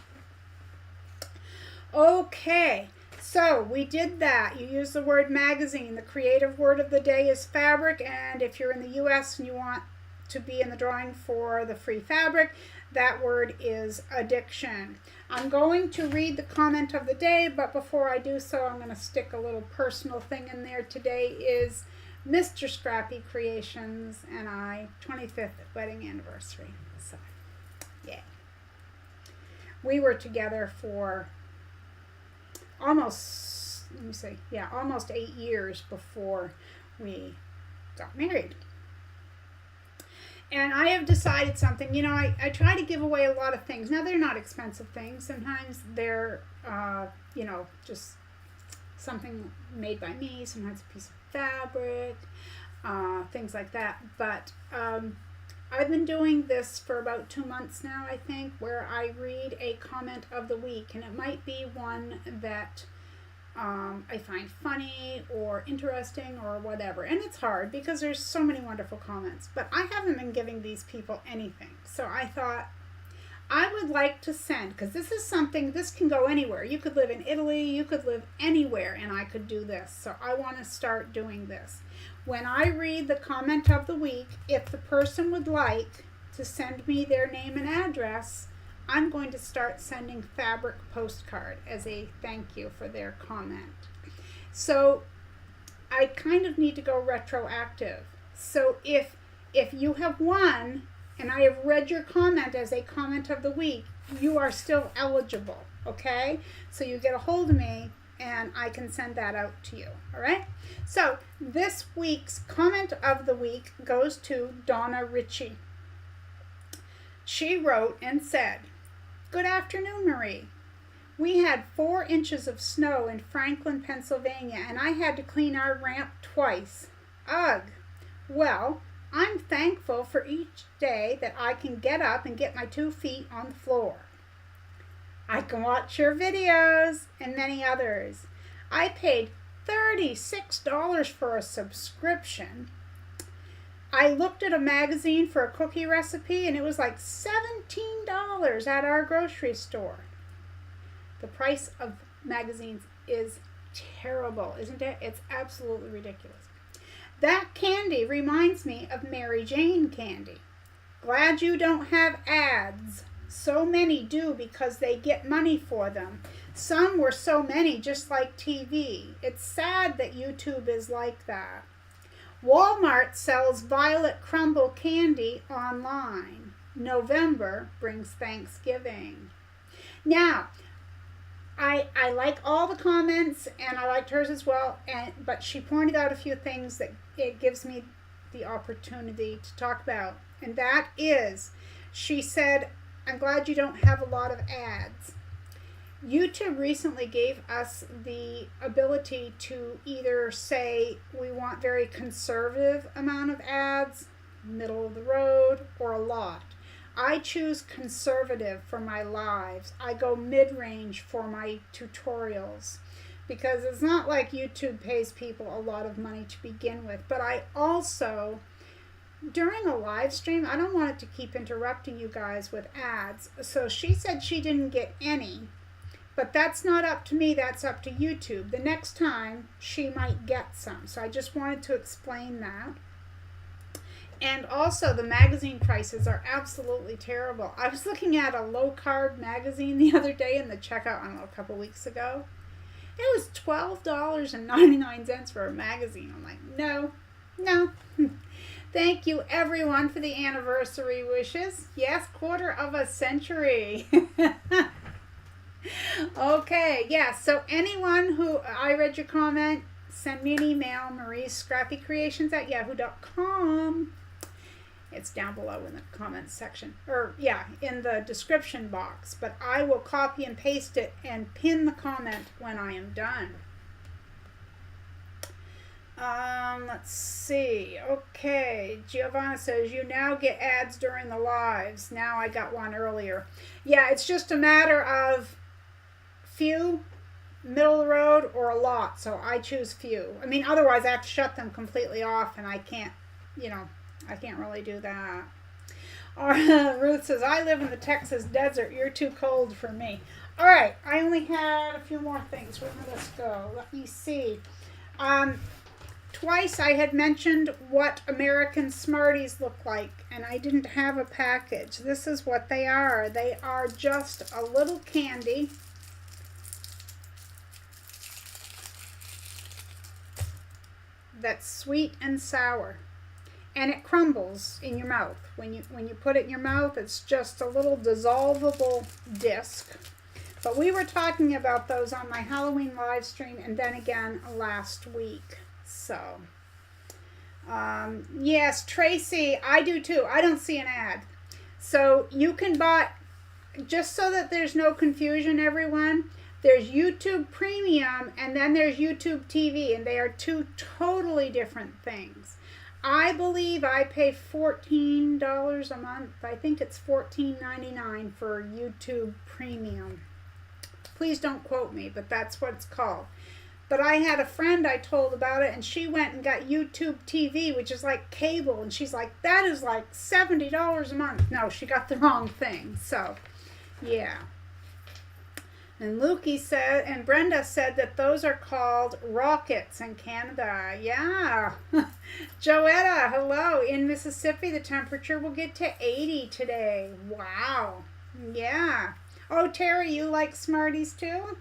Speaker 1: Okay. So we did that. You use the word magazine. The creative word of the day is fabric. And if you're in the US and you want to be in the drawing for the free fabric, that word is addiction. I'm going to read the comment of the day, but before I do so, I'm going to stick a little personal thing in there. Today is Mr. Scrappy Creations and I 25th wedding anniversary. So, yeah. We were together for almost 8 years before we got married. And I have decided something. You know, I try to give away a lot of things. Now, they're not expensive things. Sometimes they're, you know, just something made by me. Sometimes a piece of fabric, things like that. But I've been doing this for about 2 months now, I think, where I read a comment of the week, and it might be one that I find funny or interesting or whatever. And it's hard because there's so many wonderful comments, but I haven't been giving these people anything. So I thought I would like to send, because this is something, this can go anywhere. You could live in Italy, you could live anywhere, and I could do this. So I want to start doing this. When I read the comment of the week, if the person would like to send me their name and address, I'm going to start sending fabric postcard as a thank you for their comment. So I kind of need to go retroactive. So if you have won, and I have read your comment as a comment of the week, you are still eligible, okay? So you get a hold of me and I can send that out to you, all right? So this week's comment of the week goes to Donna Ritchie. She wrote and said, "Good afternoon, Marie. We had 4 inches of snow in Franklin, Pennsylvania, and I had to clean our ramp twice. Ugh. Well, I'm thankful for each day that I can get up and get my 2 feet on the floor. I can watch your videos and many others. I paid $36 for a subscription. I looked at a magazine for a cookie recipe and it was like $17 at our grocery store. The price of magazines is terrible, isn't it? It's absolutely ridiculous. That candy reminds me of Mary Jane candy. Glad you don't have ads. So many do because they get money for them. Some were so many, just like TV. It's sad that YouTube is like that. Walmart sells Violet Crumble candy online. November brings Thanksgiving." Now, I like all the comments, and I liked hers as well, but she pointed out a few things that it gives me the opportunity to talk about. And that is, she said, "I'm glad you don't have a lot of ads." YouTube recently gave us the ability to either say we want very conservative amount of ads, middle of the road, or a lot. I choose conservative for my lives. I go mid-range for my tutorials because it's not like YouTube pays people a lot of money to begin with. But I also, during a live stream, I don't want it to keep interrupting you guys with ads. So she said she didn't get any, but that's not up to me, that's up to YouTube. The next time she might get some. So I just wanted to explain that. And also, the magazine prices are absolutely terrible. I was looking at a low-carb magazine the other day in the checkout, I don't know, a couple weeks ago. It was $12.99 for a magazine. I'm like, no. Thank you, everyone, for the anniversary wishes. Yes, 1/4 century. Okay, yeah, so anyone who, I read your comment, send me an email, mariescrappycreations@yahoo.com. It's down below in the comments section, or yeah, in the description box, but I will copy and paste it and pin the comment when I am done. Let's see. Okay, Giovanna says, "You now get ads during the lives." Now I got one earlier. Yeah, it's just a matter of few, middle of the road, or a lot, so I choose few. I mean, otherwise I have to shut them completely off, and I can't, I can't really do that. Ruth says, "I live in the Texas desert. You're too cold for me." All right, I only had a few more things. Where did this go? Let me see. Twice I had mentioned what American Smarties look like, and I didn't have a package. This is what they are. They are just a little candy. That's sweet and sour. And it crumbles in your mouth. When you put it in your mouth, it's just a little dissolvable disc. But we were talking about those on my Halloween live stream and then again last week. So, yes, Tracy, I do too. I don't see an ad. So you can buy, just so that there's no confusion, everyone, there's YouTube Premium and then there's YouTube TV, and they are 2 totally different things. I believe I pay $14 a month. I think it's $14.99 for YouTube Premium. Please don't quote me, but that's what it's called. But I had a friend I told about it, and she went and got YouTube TV, which is like cable, and she's like, "That is like $70 a month." No, she got the wrong thing. So Yeah. And Lukey said, and Brenda said that those are called rockets in Canada. Yeah. Joetta, hello. In Mississippi, the temperature will get to 80 today. Wow. Yeah. Oh, Terry, you like Smarties too?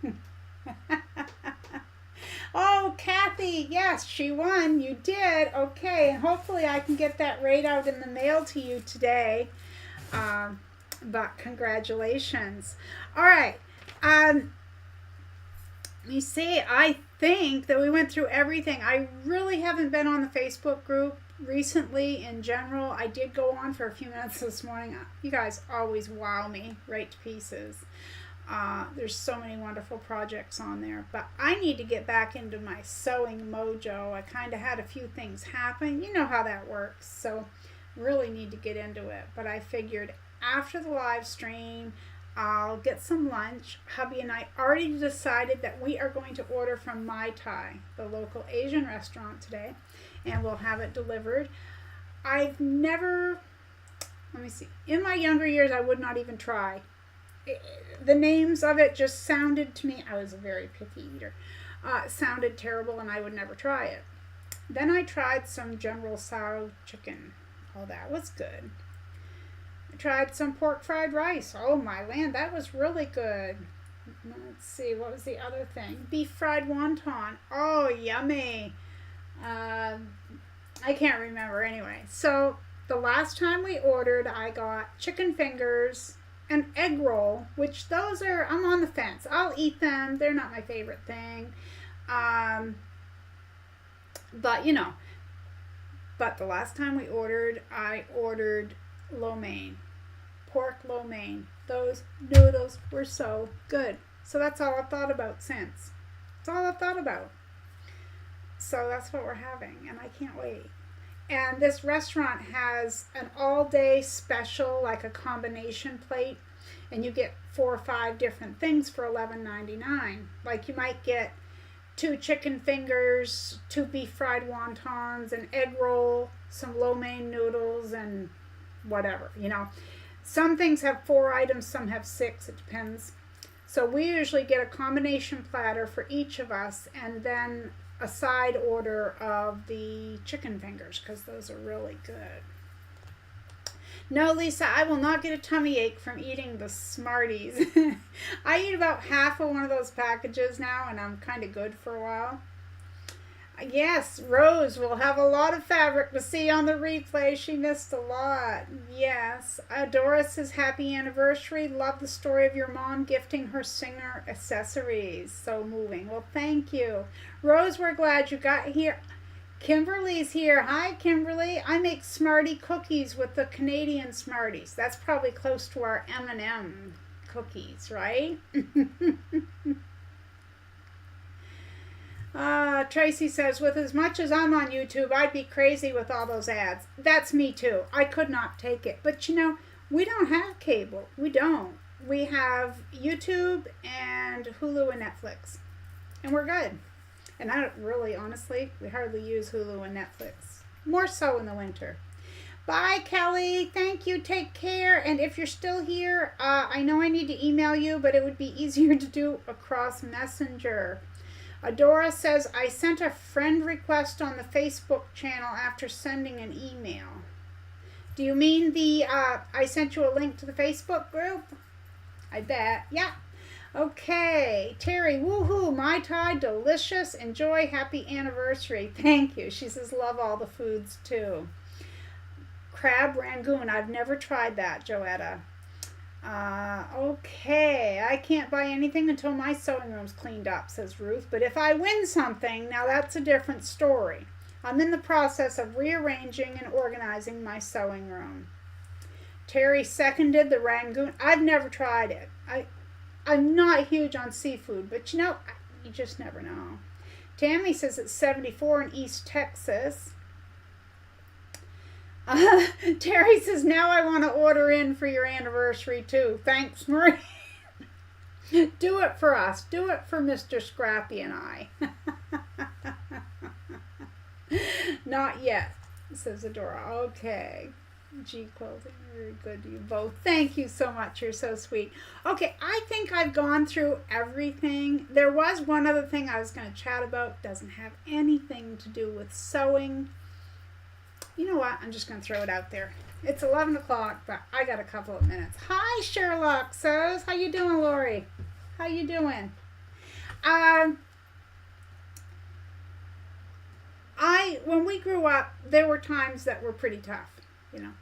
Speaker 1: Oh, Kathy, yes, she won. You did. Okay, and hopefully I can get that right out in the mail to you today. But congratulations. All right. Let me see. I think that we went through everything. I really haven't been on the Facebook group recently in general. I did go on for a few minutes this morning. You guys always wow me right to pieces. There's so many wonderful projects on there, but I need to get back into my sewing mojo. I kind of had a few things happen. You know how that works, so really need to get into it. But I figured after the live stream, I'll get some lunch. Hubby and I already decided that we are going to order from Mai Tai, the local Asian restaurant today, and we'll have it delivered. I've never, let me see, in my younger years, I would not even try. The names of it just sounded to me, I was a very picky eater, sounded terrible and I would never try it. Then I tried some General Tso chicken. Oh, that was good. I tried some pork fried rice. Oh my land, that was really good. Let's see, what was the other thing? Beef fried wonton. Oh, yummy. I can't remember anyway. So the last time we ordered, I got chicken fingers, an egg roll, which those are, I'm on the fence. I'll eat them. They're not my favorite thing. But, you know. But the last time we ordered, I ordered lo mein. Pork lo mein. Those noodles were so good. So that's all I've thought about since. That's all I've thought about. So that's what we're having, and I can't wait. And this restaurant has an all-day special, like a combination plate, and you get 4 or 5 different things for $11.99. Like you might get 2 chicken fingers, 2 beef fried wontons, an egg roll, some lo mein noodles, and whatever, you know. Some things have 4 items, some have 6, it depends. So we usually get a combination platter for each of us, and then a side order of the chicken fingers, because those are really good. No, Lisa, I will not get a tummy ache from eating the Smarties. I eat about half of one of those packages now, and I'm kind of good for a while. Yes, Rose will have a lot of fabric to see on the replay. She missed a lot. Yes. Doris says, happy anniversary. Love the story of your mom gifting her singer accessories. So moving. Well, thank you. Rose, we're glad you got here. Kimberly's here. Hi, Kimberly. I make Smartie cookies with the Canadian Smarties. That's probably close to our M&M cookies, right? Tracy says, with as much as I'm on YouTube, I'd be crazy with all those ads. That's me too. I could not take it. But you know, we don't have cable. We don't. We have YouTube and Hulu and Netflix. And we're good. And I don't really, honestly, we hardly use Hulu and Netflix. More so in the winter. Bye, Kelly. Thank you. Take care. And if you're still here, I know I need to email you, but it would be easier to do across Messenger. Adora says, I sent a friend request on the Facebook channel after sending an email. Do you mean the, I sent you a link to the Facebook group? I bet. Yeah. Okay. Terry, woohoo, Mai Tai, delicious. Enjoy. Happy anniversary. Thank you. She says, love all the foods too. Crab Rangoon. I've never tried that, Joetta. Okay, I can't buy anything until my sewing room's cleaned up, says Ruth. But if I win something, now that's a different story. I'm in the process of rearranging and organizing my sewing room. Terry seconded the Rangoon. I've never tried it. I'm not huge on seafood, but you know, you just never know. Tammy says it's 74 in East Texas. Terry says, now I want to order in for your anniversary too. Thanks, Marie. Do it for us. Do it for Mr. Scrappy and I. Not yet, says Adora. Okay. G Quilting, very good to you both. Thank you so much. You're so sweet. Okay, I think I've gone through everything. There was one other thing I was going to chat about. Doesn't have anything to do with sewing. You know what? I'm just going to throw it out there. It's 11 o'clock, but I got a couple of minutes. Hi, Sherlock says. How you doing, Lori? How you doing? When we grew up, there were times that were pretty tough, you know.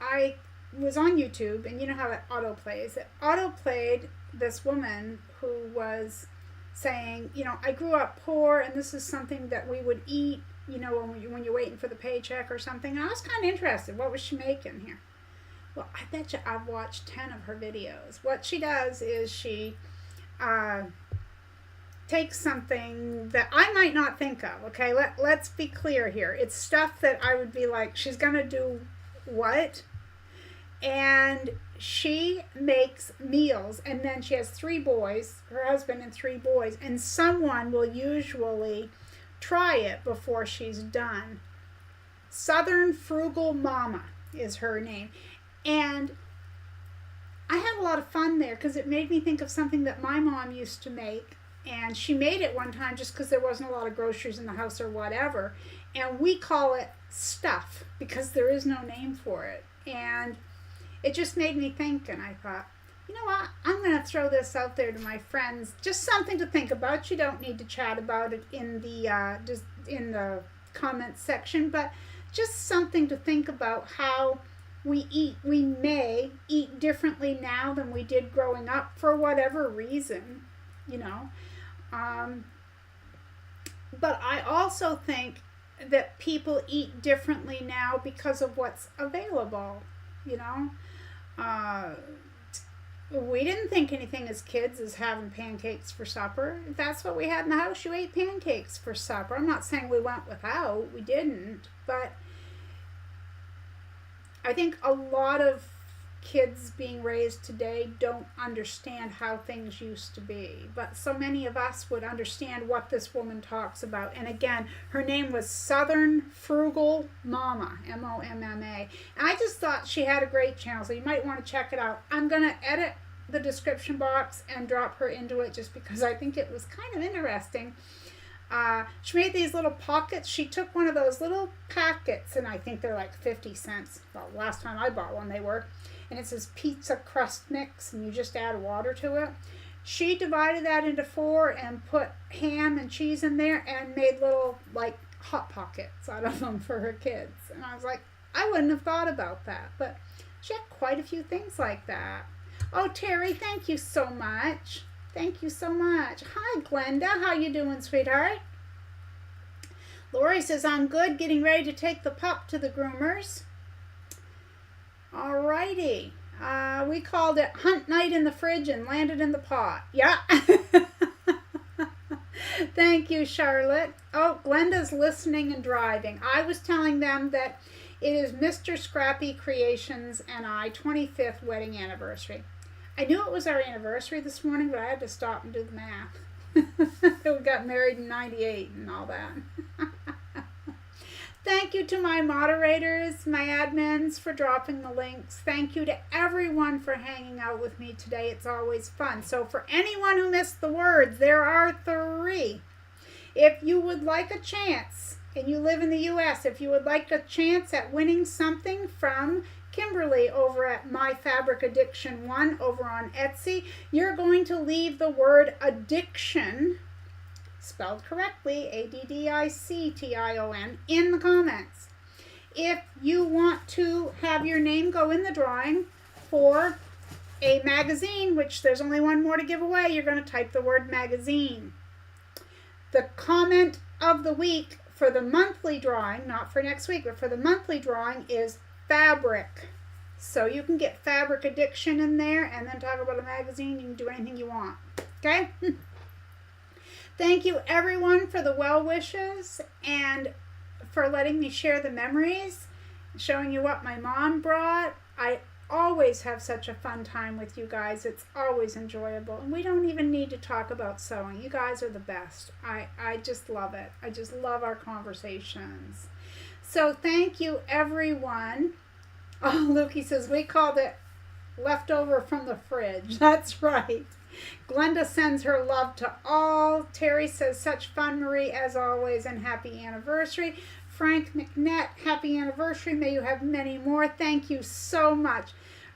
Speaker 1: I was on YouTube, and you know how it auto plays. It auto played this woman who was saying, you know, I grew up poor, and this is something that we would eat, you know, when you're waiting for the paycheck or something. And I was kind of interested. What was she making here? Well, I bet you I've watched 10 of her videos. What she does is she takes something that I might not think of, okay? Let's be clear here. It's stuff that I would be like, she's going to do what? And she makes meals, and then she has 3 boys, her husband and 3 boys, and someone will usually try it before she's done. Southern Frugal Mama is her name. And I had a lot of fun there because it made me think of something that my mom used to make. And she made it one time just because there wasn't a lot of groceries in the house or whatever. And we call it stuff because there is no name for it. And it just made me think, and I thought, you know what, I'm going to throw this out there to my friends. Just something to think about. You don't need to chat about it in the comments section, but just something to think about how we eat. We may eat differently now than we did growing up for whatever reason, you know. But I also think that people eat differently now because of what's available, you know. We didn't think anything as kids as having pancakes for supper. If that's what we had in the house, you ate pancakes for supper. I'm not saying we went without. We didn't. But I think a lot of kids being raised today don't understand how things used to be. But so many of us would understand what this woman talks about. And again, her name was Southern Frugal Mama, M-O-M-M-A. And I just thought she had a great channel, so you might want to check it out. I'm going to edit the description box and drop her into it just because I think it was kind of interesting. She made these little pockets. She took one of those little packets, and I think they're like 50 cents. Well, last time I bought one, they were. And it says pizza crust mix, and you just add water to it. She divided that into 4 and put ham and cheese in there and made little, like, Hot Pockets out of them for her kids. And I was like, I wouldn't have thought about that. But she had quite a few things like that. Oh, Terry, thank you so much. Thank you so much. Hi, Glenda. How you doing, sweetheart? Lori says, I'm good, getting ready to take the pup to the groomers. Alrighty. We called it Hunt Night in the Fridge and Landed in the Pot. Yeah. Thank you, Charlotte. Oh, Glenda's listening and driving. I was telling them that it is Mr. Scrappy Creations and I 25th wedding anniversary. I knew it was our anniversary this morning, but I had to stop and do the math. We got married in 98 and all that. Thank you to my moderators, my admins for dropping the links. Thank you to everyone for hanging out with me today. It's always fun. So for anyone who missed the words, there are 3. If you would like a chance, and you live in the U.S., if you would like a chance at winning something from Kimberly over at My Fabric Addiction 1 over on Etsy, you're going to leave the word addiction, spelled correctly, A-D-D-I-C-T-I-O-N, in the comments. If you want to have your name go in the drawing for a magazine, which there's only one more to give away, you're going to type the word magazine. The comment of the week for the monthly drawing, not for next week, but for the monthly drawing is fabric. So you can get Fabric Addiction in there and then talk about a magazine. You can do anything you want. Okay? Thank you, everyone, for the well wishes and for letting me share the memories, showing you what my mom brought. always have such a fun time with you guys. It's always enjoyable. And we don't even need to talk about sewing. You guys are the best. I just love it. I just love our conversations. So thank you, everyone. Oh, Lukey says, we called it leftover from the fridge. That's right. Glenda sends her love to all. Terry says, such fun, Marie, as always, and happy anniversary. Frank McNett, happy anniversary. May you have many more. Thank you so much.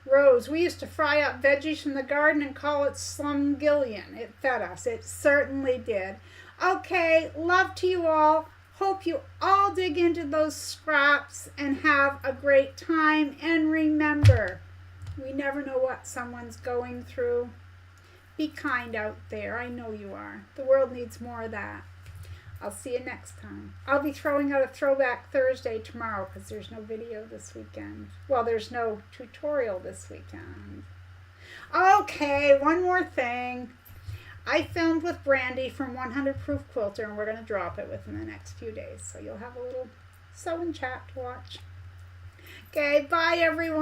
Speaker 1: Rose, we used to fry up veggies from the garden and call it slumgillion. It fed us. It certainly did. Okay, love to you all. Hope you all dig into those scraps and have a great time. And remember, we never know what someone's going through. Be kind out there. I know you are. The world needs more of that. I'll see you next time. I'll be throwing out a Throwback Thursday tomorrow because there's no video this weekend. Well, there's no tutorial this weekend. Okay, one more thing. I filmed with Brandy from 100 Proof Quilter, and we're going to drop it within the next few days. So you'll have a little sew and chat to watch. Okay, bye everyone.